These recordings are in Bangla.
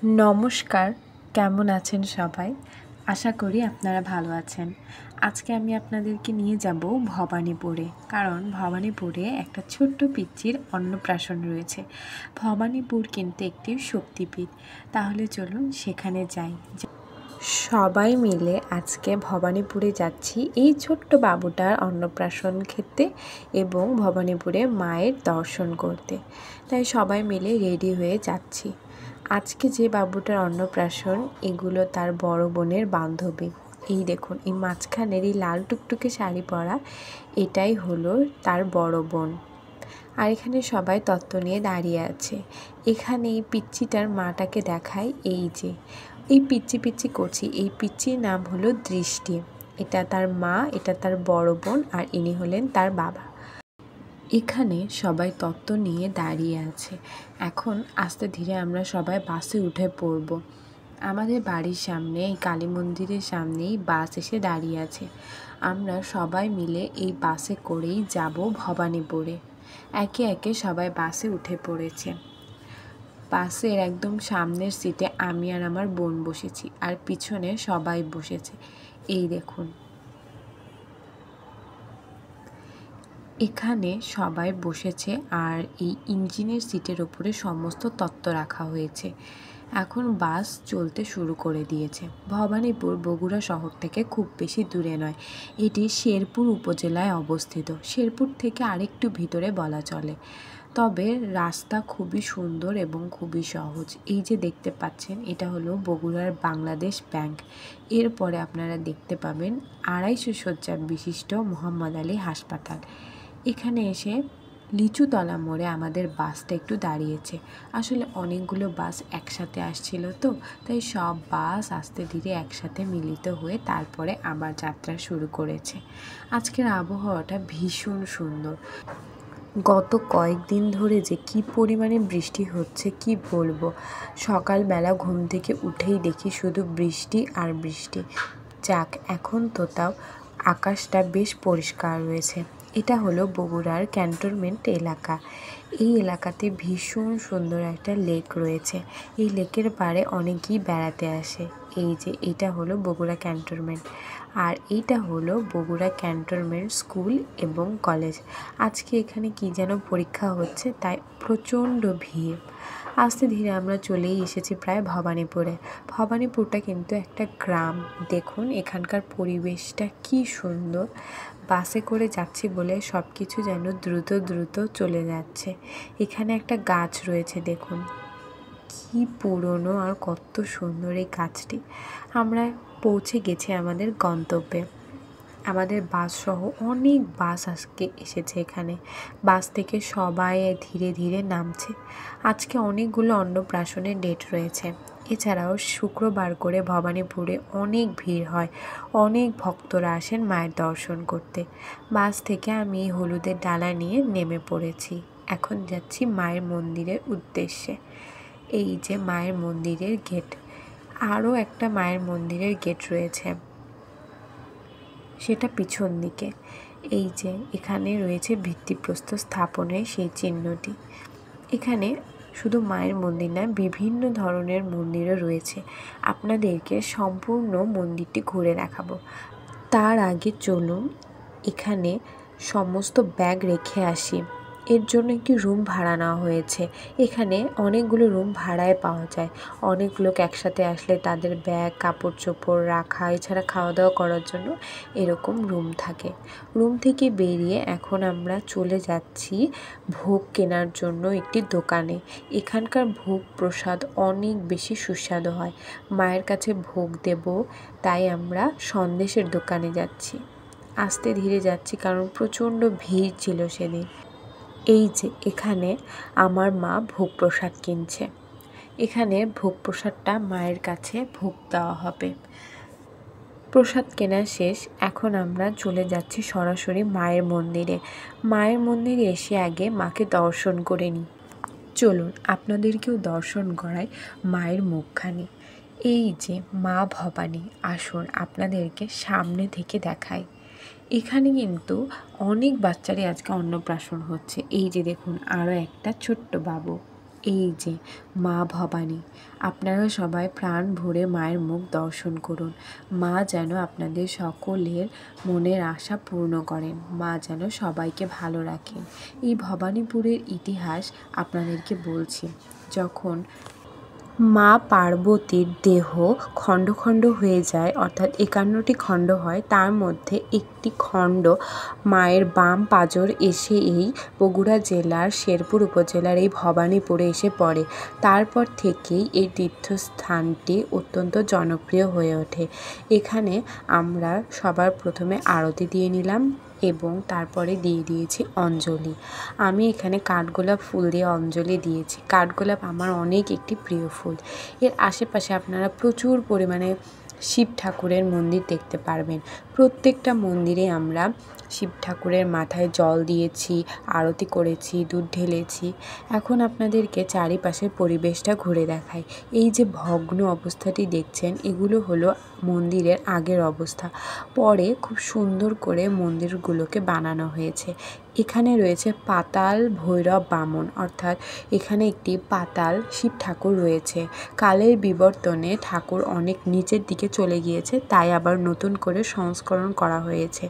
नमस्कार केमन आছেন सबाई आशा करी आपनारा भालो आছেন। আজকে আমি আপনাদেরকে নিয়ে যাব ভবানীপুরে, কারণ ভবানীপুরে একটা ছোট্ট পিচ্চির অন্নপ্রাশন রয়েছে। ভবানীপুর কিন্তু একটি শক্তিপীঠ। তাহলে চলুন সেখানে যাই। সবাই মিলে আজকে ভবানীপুরে যাচ্ছি এই ছোট্ট বাবুটার অন্নপ্রাশন খেতে এবং ভবানীপুরে মায়ের দর্শন করতে। তাই সবাই মিলে রেডি হয়ে যাচ্ছি। আজকে যে বাবুটার অন্নপ্রাশন এগুলো তার বড় বোনের বান্ধবী। এই দেখুন, এই মাঝখানের এই লাল টুকটুকে শাড়ি পরা এটাই হলো তার বড় বোন। আর এখানে সবাই তত্ত্ব নিয়ে দাঁড়িয়ে আছে। এখানে এই পিচ্চিটার মাটাকে দেখায়, এই যে এই পিচ্চি পিচ্চি করছি, এই পিচ্চির নাম হলো দৃষ্টি। এটা তার মা, এটা তার বড় বোন, আর ইনি হলেন তার বাবা। এখানে সবাই তত্ত্ব নিয়ে দাঁড়িয়ে আছে। এখন আস্তে ধীরে আমরা সবাই বাসে উঠে পড়ব। আমাদের বাড়ির সামনে এই কালী মন্দিরের সামনেই বাস এসে দাঁড়িয়ে আছে। আমরা সবাই মিলে এই বাসে করেই যাব ভবানীপুরে। একে একে সবাই বাসে উঠে পড়েছে। বাসের একদম সামনের সিটে আমি আর আমার বোন বসেছি, আর পিছনে সবাই বসেছে। এই দেখুন, এখানে সবাই বসেছে আর এই ইঞ্জিনের সিটের ওপরে সমস্ত তত্ত্ব রাখা হয়েছে। এখন বাস চলতে শুরু করে দিয়েছে। ভবানীপুর বগুড়া শহর থেকে খুব বেশি দূরে নয়, এটি শেরপুর উপজেলায় অবস্থিত। শেরপুর থেকে আরেকটু ভিতরে বলা চলে। তবে রাস্তা খুবই সুন্দর এবং খুবই সহজ। এই যে দেখতে পাচ্ছেন, এটা হলো বগুড়ার বাংলাদেশ ব্যাংক। এরপরে আপনারা দেখতে পাবেন 250 শয্যা বিশিষ্ট মোহাম্মদ আলী হাসপাতাল। এখানে এসে লিচুতলা মোড়ে আমাদের বাসটা একটু দাঁড়িয়েছে। আসলে অনেকগুলো বাস একসাথে আসছিল, তো তাই সব বাস আস্তে ধীরে একসাথে মিলিত হয়ে তারপরে আবার যাত্রা শুরু করেছে। আজকের আবহাওয়াটা ভীষণ সুন্দর। গত কয়েকদিন ধরে যে কি পরিমাণে বৃষ্টি হচ্ছে কি বলবো। সকালবেলা ঘুম থেকে উঠেই দেখি শুধু বৃষ্টি আর বৃষ্টি। যাক, এখন তো তাও আকাশটা বেশ পরিষ্কার রয়েছে। এটা হলো বগুড়ার ক্যান্টনমেন্ট এলাকা। এই এলাকাতে ভীষণ সুন্দর একটা লেক রয়েছে। এই লেকের পাড়ে অনেকেই বেড়াতে আসে। এই যে এটা হলো বগুড়া ক্যান্টনমেন্ট, আর এইটা হলো বগুড়া ক্যান্টনমেন্ট স্কুল এবং কলেজ। আজকে এখানে কি যেন পরীক্ষা হচ্ছে, তাই প্রচণ্ড ভিড়। আস্তে ধীরে আমরা চলেই এসেছি প্রায় ভবানীপুরে। ভবানীপুরটা কিন্তু একটা গ্রাম। দেখুন এখানকার পরিবেশটা কি সুন্দর। বাসে করে যাচ্ছি বলে সব কিছু যেন দ্রুত দ্রুত চলে যাচ্ছে। এখানে একটা গাছ রয়েছে, দেখুন কি পুরনো আর কত সুন্দর এই গাছটি। আমরা পৌঁছে গেছি আমাদের গন্তব্যে। আমাদের বাস সহ অনেক বাস আজকে এসেছে এখানে। বাস থেকে সবাই ধীরে ধীরে নামছে। আজকে অনেকগুলো অন্নপ্রাশনের ডেট রয়েছে। এছাড়াও শুক্রবার করে ভবানীপুরে অনেক ভিড় হয়। অনেক ভক্তরা আসেন মায়ের দর্শন করতে। বাস থেকে আমি হলুদের ডালা নিয়ে নেমে পড়েছি। এখন যাচ্ছি মায়ের মন্দিরের উদ্দেশ্যে। এই যে মায়ের মন্দিরের গেট। আরও একটা মায়ের মন্দিরের গেট রয়েছে, সেটা পিছন দিকে। এই যে এখানে রয়েছে ভিত্তিপ্রস্তর স্থাপনের সেই চিহ্নটি। এখানে শুধু মায়ের মন্দির নয়, বিভিন্ন ধরনের মন্দিরও রয়েছে। আপনাদেরকে সম্পূর্ণ মন্দিরটি ঘুরে দেখাবো। তার আগে চলুন এখানে সমস্ত ব্যাগ রেখে আসি। এর জন্য একটি রুম ভাড়া নেওয়া হয়েছে। এখানে অনেকগুলো রুম ভাড়ায় পাওয়া যায়। অনেক লোক একসাথে আসলে তাদের ব্যাগ কাপড় চোপড় রাখা, এছাড়া খাওয়া দাওয়া করার জন্য এরকম রুম থাকে। রুম থেকে বেরিয়ে এখন আমরা চলে যাচ্ছি ভোগ কেনার জন্য একটি দোকানে। এখানকার ভোগ প্রসাদ অনেক বেশি সুস্বাদু হয়। মায়ের কাছে ভোগ দেব, তাই আমরা সন্দেশের দোকানে যাচ্ছি। আস্তে ধীরে যাচ্ছি কারণ প্রচণ্ড ভিড় ছিল সেদিন। এই যে এখানে আমার মা ভোগ প্রসাদ কিনছে। এখানে ভোগ প্রসাদটা মায়ের কাছে ভোগ দেওয়া হবে। প্রসাদ কেনা শেষ। এখন আমরা চলে যাচ্ছি সরাসরি মায়ের মন্দিরে। মায়ের মন্দিরে এসে আগে মাকে দর্শন করে নিই। চলুন আপনাদেরকেও দর্শন করাই মায়ের মুখখানি। এই যে মা ভবানী, আসুন আপনাদেরকে সামনে থেকে দেখাই। এখানে কিন্তু অনেক বাচ্চারই আজকে অন্নপ্রাশন হচ্ছে। এই যে দেখুন, আরও একটা ছোট্ট বাবু। এই যে মা ভবানী, আপনারা সবাই প্রাণ ভরে মায়ের মুখ দর্শন করুন। মা যেন আপনাদের সকলের মনের আশা পূর্ণ করেন, মা যেন সবাইকে ভালো রাখেন। এই ভবানীপুরের ইতিহাস আপনাদেরকে বলছি। যখন মা পার্বতীর দেহ খণ্ড খণ্ড হয়ে যায়, অর্থাৎ 51টি খণ্ড হয়, তার মধ্যে একটি খণ্ড মায়ের বাম পাঁজর এসে এই বগুড়া জেলার শেরপুর উপজেলার এই ভবানীপুরে এসে পড়ে। তারপর থেকেই এই তীর্থস্থানটি অত্যন্ত জনপ্রিয় হয়ে ওঠে। এখানে আমরা সবার প্রথমে আরতি দিয়ে নিলাম এবং তারপরে দিয়ে দিয়েছি অঞ্জলি। আমি এখানে কাঠগোলাপ ফুল দিয়ে অঞ্জলি দিয়েছি। কাঠগোলাপ আমার অনেক একটি প্রিয় ফুল। এর আশেপাশে আপনারা প্রচুর পরিমাণে শিব ঠাকুরের মন্দির দেখতে পারবেন। প্রত্যেকটা মন্দিরে আমরা শিব ঠাকুরের মাথায় জল দিয়েছি, আরতি করেছি, দুধ ঢেলেছি। এখন আপনাদেরকে চারিপাশের পরিবেশটা ঘুরে দেখাই। এই যে ভগ্ন অবস্থাটি দেখছেন, এগুলো হলো মন্দিরের আগের অবস্থা। পরে খুব সুন্দর করে মন্দিরগুলোকে বানানো হয়েছে। এখানে রয়েছে পাতাল ভৈরব বামন, অর্থাৎ এখানে একটি পাতাল শিব ঠাকুর রয়েছে। কালের বিবর্তনে ঠাকুর অনেক নিচের দিকে চলে গিয়েছে, তাই আবার নতুন করে সংস্করণ করা হয়েছে।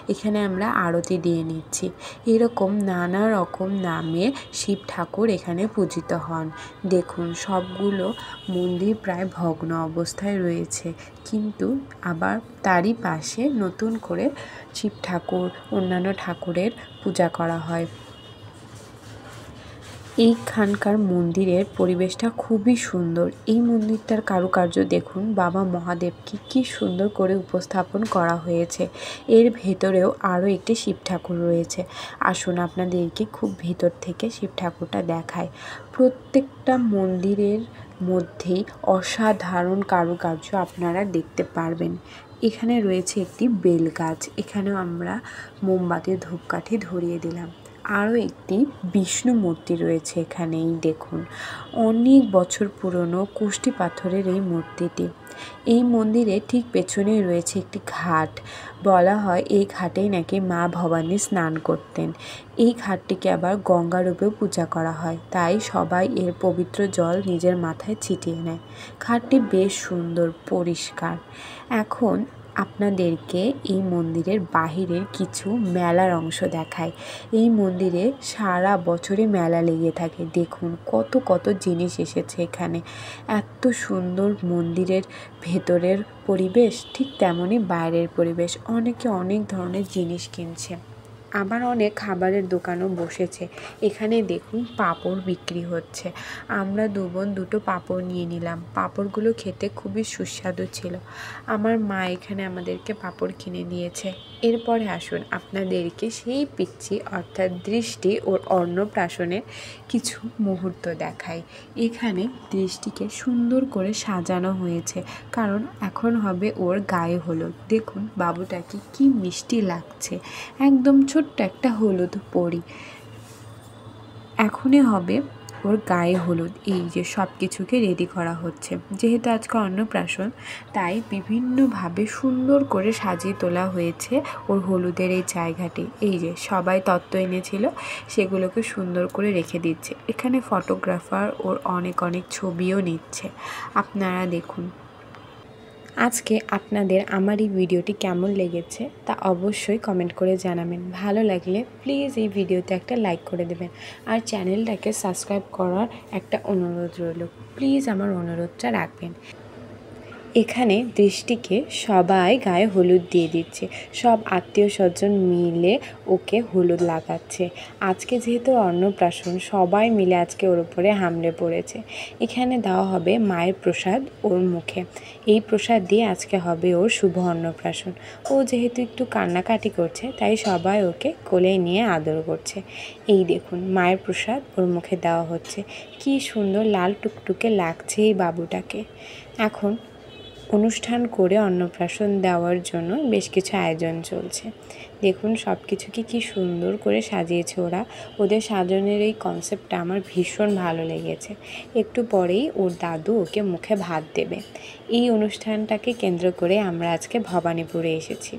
এখানে আমরা আরতি দিয়ে নিচ্ছি। এরকম নানা রকম নামে শিব ঠাকুর এখানে পূজিত হন। দেখুন, সবগুলো মন্দির প্রায় ভগ্ন অবস্থায় রয়েছে, কিন্তু আবার তারই পাশে নতুন করে শিব ঠাকুর, অন্যান্য ঠাকুরের পূজা করা হয়। এইখানকার মন্দিরের পরিবেশটা খুবই সুন্দর। এই মন্দিরটার কারুকার্য দেখুন, বাবা মহাদেবকে কি সুন্দর করে উপস্থাপন করা হয়েছে। এর ভেতরেও আরও একটি শিব ঠাকুর রয়েছে। আসুন আপনাদেরকে খুব ভেতর থেকে শিব ঠাকুরটা দেখায়। প্রত্যেকটা মন্দিরের মধ্যেই অসাধারণ কারুকার্য আপনারা দেখতে পারবেন। এখানে রয়েছে একটি বেল গাছ, এখানেও আমরা মোমবাতি ধূপকাঠি ধরিয়ে দিলাম। আরও একটি বিষ্ণু মূর্তি রয়েছে এখানেই দেখুন, অনেক বছর পুরনো কুষ্টি পাথরের এই মূর্তিটি। এই মন্দিরে ঠিক পেছনেই রয়েছে একটি ঘাট। বলা হয় এই ঘাটেই নাকি মা ভবানী স্নান করতেন। এই ঘাটটিকে আবার গঙ্গা রূপেও পূজা করা হয়, তাই সবাই এর পবিত্র জল নিজের মাথায় ছিটিয়ে নেয়। ঘাটটি বেশ সুন্দর, পরিষ্কার। এখন আপনাদেরকে এই মন্দিরের বাহিরের কিছু মেলার অংশ দেখায়। এই মন্দিরে সারা বছরই মেলা লেগে থাকে। দেখুন কত কত জিনিস এসেছে এখানে। এত সুন্দর মন্দিরের ভেতরের পরিবেশ, ঠিক তেমনই বাইরের পরিবেশ। অনেকে অনেক ধরনের জিনিস কিনছে, আবার অনেক খাবারের দোকানও বসেছে। এখানে দেখুন পাঁপড় বিক্রি হচ্ছে। আমরা দু বোন দুটো পাঁপড় নিয়ে নিলাম। পাঁপড়গুলো খেতে খুবই সুস্বাদু ছিল। আমার মা এখানে আমাদেরকে পাঁপড় কিনে দিয়েছে। এরপরে আসুন আপনাদেরকে সেই পিচ্চি অর্থাৎ দৃষ্টি ওর অন্নপ্রাশনের কিছু মুহূর্ত দেখাই। এখানে দৃষ্টিকে সুন্দর করে সাজানো হয়েছে, কারণ এখন হবে ওর গায়ে হলুদ। দেখুন বাবুটাকে কি মিষ্টি লাগছে, একদম ছোট্ট একটা হলুদ পরি। এখনই হবে ওর গায়ে হলুদ। এই যে সব কিছুকে রেডি করা হচ্ছে। যেহেতু আজকে অন্নপ্রাশন, তাই বিভিন্নভাবে সুন্দর করে সাজিয়ে তোলা হয়েছে ওর হলুদের এই জায়গাটি। এই যে সবাই তত্ত্ব এনেছিল, সেগুলোকে সুন্দর করে রেখে দিচ্ছে। এখানে ফটোগ্রাফার ওর অনেক অনেক ছবিও নিচ্ছে। আপনারা দেখুন। আজকে আপনাদের আমার এই ভিডিওটি কেমন লেগেছে তা অবশ্যই কমেন্ট করে জানাবেন। ভালো লাগলে প্লিজ এই ভিডিওতে একটা লাইক করে দেবেন, আর চ্যানেলটাকে সাবস্ক্রাইব করার একটা অনুরোধ রইল। প্লিজ আমার অনুরোধটা রাখবেন। এখানে দৃষ্টিকে সবাই গায়ে হলুদ দিয়ে দিচ্ছে। সব আত্মীয় স্বজন মিলে ওকে হলুদ লাগাচ্ছে। আজকে যেহেতু অন্নপ্রাশন, সবাই মিলে আজকে ওর উপরে হামলে পড়েছে। এখানে দেওয়া হবে মায়ের প্রসাদ ওর মুখে। এই প্রসাদ দিয়ে আজকে হবে ওর শুভ অন্নপ্রাশন। ও যেহেতু একটু কান্নাকাটি করছে, তাই সবাই ওকে কোলে নিয়ে আদর করছে। এই দেখুন মায়ের প্রসাদ ওর মুখে দেওয়া হচ্ছে। কি সুন্দর লাল টুকটুকে লাগছে এই বাবুটাকে। এখন অনুষ্ঠান করে অন্নপ্রাশন দেওয়ার জন্য বেশ কিছু আয়োজন চলছে। দেখুন সব কিছুকে কি সুন্দর করে সাজিয়েছে ওরা। ওদের সাজানোর এই কনসেপ্টটা আমার ভীষণ ভালো লেগেছে। একটু পরেই ওর দাদু ওকে মুখে ভাত দেবে। এই অনুষ্ঠানটাকে কেন্দ্র করে আমরা আজকে ভবানীপুরে এসেছি।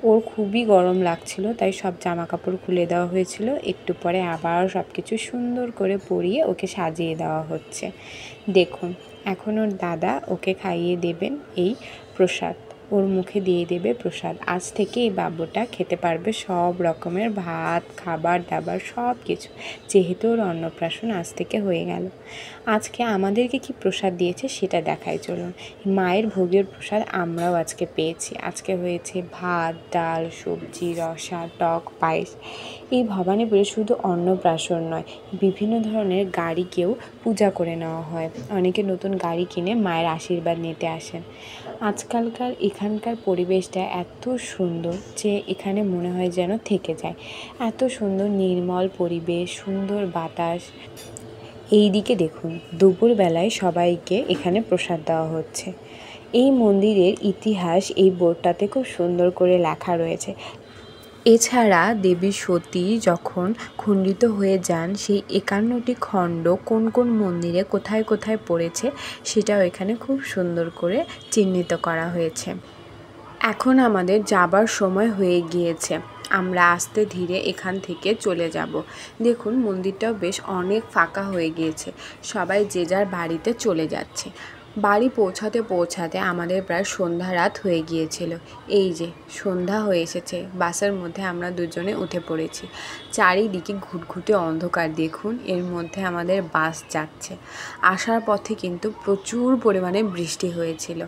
ওর খুবই গরম লাগছিল, তাই সব জামা কাপড় খুলে দেওয়া হয়েছিল। একটু পরে আবার সব কিছু সুন্দর করে পরিয়ে ওকে সাজিয়ে দেওয়া হচ্ছে। দেখুন, এখন ওর দাদা ওকে খাইয়ে দেবেন এই প্রসাদ, ওর মুখে দিয়ে দেবে প্রসাদ। আজ থেকে এই বাবুটা খেতে পারবে সব রকমের ভাত, খাবার দাবার সব কিছু, যেহেতু ওর অন্নপ্রাশন আজ থেকে হয়ে গেল। আজকে আমাদেরকে কি প্রসাদ দিয়েছে সেটা দেখাই চলুন। মায়ের ভোগের প্রসাদ আমরাও আজকে পেয়েছি। আজকে হয়েছে ভাত, ডাল, সবজি, রসা, টক, পায়েস। এই ভবানীপুরে শুধু অন্নপ্রাশন নয়, বিভিন্ন ধরনের গাড়িকেও পূজা করে নেওয়া হয়। অনেকে নতুন গাড়ি কিনে মায়ের আশীর্বাদ নিতে আসেন। আজকালকার এখানকার পরিবেশটা এত সুন্দর যে এখানে মনে হয় যেন থেকে যায়। এত সুন্দর নির্মল পরিবেশ, সুন্দর বাতাস। এই দিকে দেখুন, দুপুরবেলায় সবাইকে এখানে প্রসাদ দেওয়া হচ্ছে। এই মন্দিরের ইতিহাস এই বোর্ডটাতে খুব সুন্দর করে লেখা রয়েছে। এছাড়া দেবী সতী যখন খণ্ডিত হয়ে যান, সেই 51টি খণ্ড কোন কোন মন্দিরে কোথায় কোথায় পড়েছে সেটাও এখানে খুব সুন্দর করে চিহ্নিত করা হয়েছে। এখন আমাদের যাবার সময় হয়ে গিয়েছে, আমরা আস্তে ধীরে এখান থেকে চলে যাব। দেখুন, মন্দিরটাও বেশ অনেক ফাঁকা হয়ে গিয়েছে, সবাই যে যার বাড়িতে চলে যাচ্ছে। বাড়ি পৌঁছাতে পৌঁছাতে আমাদের প্রায় সন্ধ্যা রাত হয়ে গিয়েছিল। এই যে সন্ধ্যা হয়ে এসেছে, বাসের মধ্যে আমরা দুজনে উঠে পড়েছি। চারিদিকে ঘুটঘুটে অন্ধকার, দেখুন এর মধ্যে আমাদের বাস যাচ্ছে। আসার পথে কিন্তু প্রচুর পরিমাণে বৃষ্টি হয়েছিল।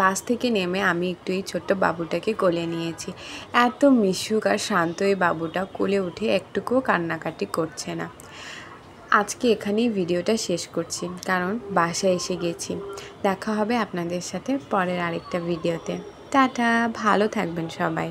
বাস থেকে নেমে আমি একটু এই ছোট্ট বাবুটাকে কোলে নিয়েছি। এত মিশুক আর শান্ত এই বাবুটা, কোলে উঠে একটুকুও কান্নাকাটি করছে না। আজকে এখানেই ভিডিওটা শেষ করছি, কারণ বাসায় এসে গেছি। দেখা হবে আপনাদের সাথে পরের আরেকটা ভিডিওতে। টাটা, ভালো থাকবেন সবাই।